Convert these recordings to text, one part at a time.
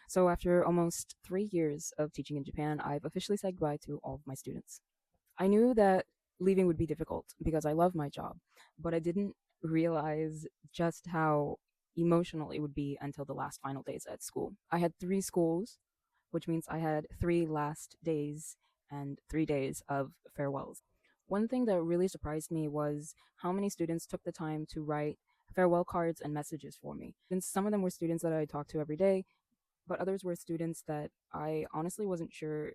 So after almost 3 years of teaching in Japan, I've officially said goodbye to all of my students. I knew that leaving would be difficult because I love my job, but I didn't realize just how emotional it would be until the last final days at school. I had three schools, which means I had three last days and 3 days of farewells. One thing that really surprised me was how many students took the time to write farewell cards and messages for me. And some of them were students that I talked to every day, but others were students that I honestly wasn't sure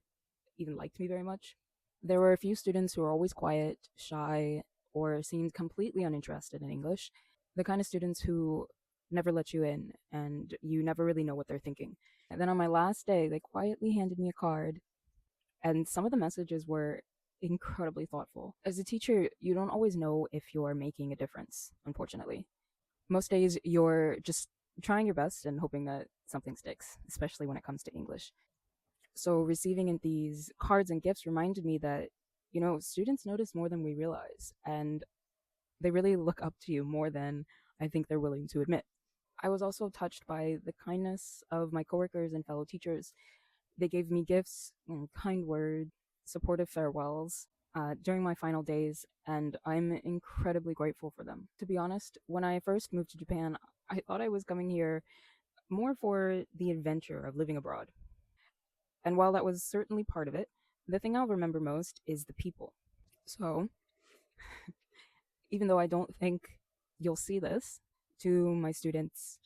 even liked me very much. There were a few students who were always quiet, shy, or seemed completely uninterested in English, the kind of students who never let you in and you never really know what they're thinking. And then on my last day, they quietly handed me a card, and some of the messages were incredibly thoughtful. As a teacher, you don't always know if you're making a difference, unfortunately. Most days, you're just trying your best and hoping that something sticks, especially when it comes to English. So receiving these cards and gifts reminded me that, students notice more than we realize, and they really look up to you more than I think they're willing to admit. I was also touched by the kindness of my coworkers and fellow teachers. They gave me gifts, kind words, supportive farewells during my final days, and I'm incredibly grateful for them. To be honest, when I first moved to Japan, I thought I was coming here more for the adventure of living abroad. And while that was certainly part of it, the thing I'll remember most is the people. So, even though I don't think you'll see this, to my students,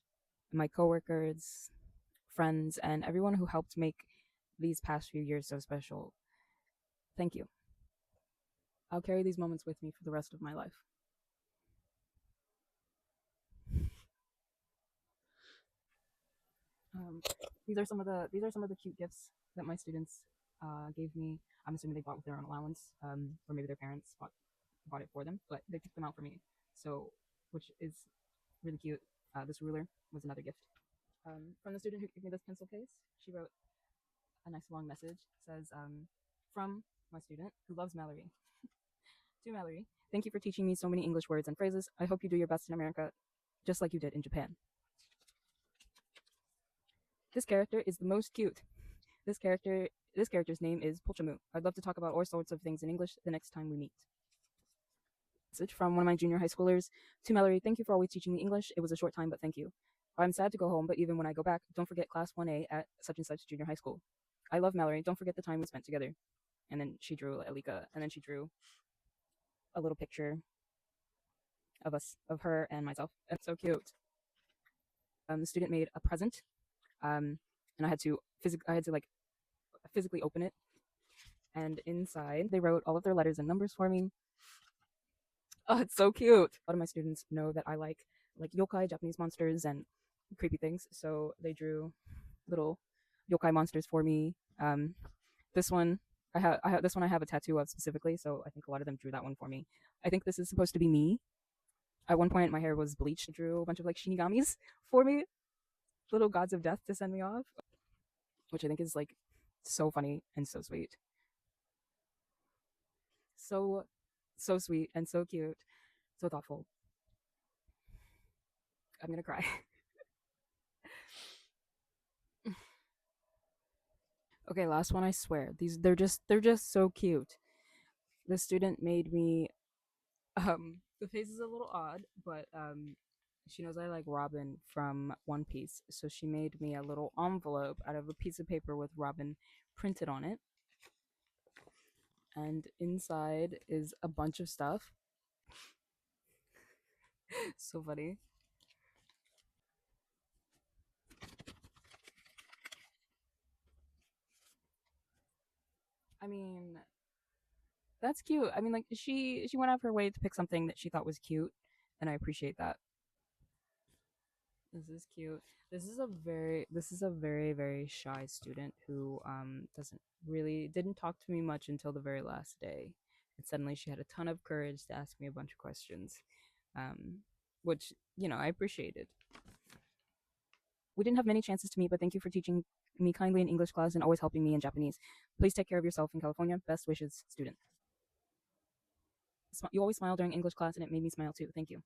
my coworkers, friends, and everyone who helped make these past few years so special, thank you. I'll carry these moments with me for the rest of my life. Um, these are some of the cute gifts that my students gave me. I'm assuming they bought with their own allowance, or maybe their parents bought it for them, but they took them out for me. So, which is really cute. This ruler was another gift. From the student who gave me this pencil case, she wrote a nice long message. It says, from my student who loves Mallory. To Mallory, thank you for teaching me so many English words and phrases. I hope you do your best in America, just like you did in Japan. This character is the most cute. This character this character's name is Pulchamu. I'd love to talk about all sorts of things in English the next time we meet. Message from one of my junior high schoolers. To Mallory, thank you for always teaching me English. It was a short time, but thank you. I'm sad to go home, but even when I go back, don't forget class 1A at such and such junior high school. I love Mallory. Don't forget the time we spent together. And then she drew Elika, and then she drew a little picture of us, of her and myself. It's so cute. The student made a present, and I had to like physically open it. And inside, they wrote all of their letters and numbers for me. Oh, it's so cute. A lot of my students know that I like yokai, Japanese monsters, and creepy things. So they drew little yokai monsters for me. This one I have a tattoo of specifically, so I think a lot of them drew that one for me. I think this is supposed to be me. At one point, my hair was bleached. Drew a bunch of like shinigamis for me, little gods of death to send me off, which I think is like so funny and so sweet. So so sweet and so cute, so thoughtful. I'm gonna cry. Okay, last one. I swear these they're just so cute. The student made me the face is a little odd, but she knows I like Robin from One Piece, so she made me a little envelope out of a piece of paper with Robin printed on it, and inside is a bunch of stuff. So funny. I mean, that's cute. I mean, like she went out of her way to pick something that she thought was cute, and I appreciate that. This is cute. This is a very very shy student who doesn't really didn't talk to me much until the very last day, and suddenly she had a ton of courage to ask me a bunch of questions, um, which I appreciated. We didn't have many chances to meet, but thank you for teaching me kindly in English class and always helping me in Japanese. Please take care of yourself in California. Best wishes, student. You always smile during English class, and it made me smile too. Thank you.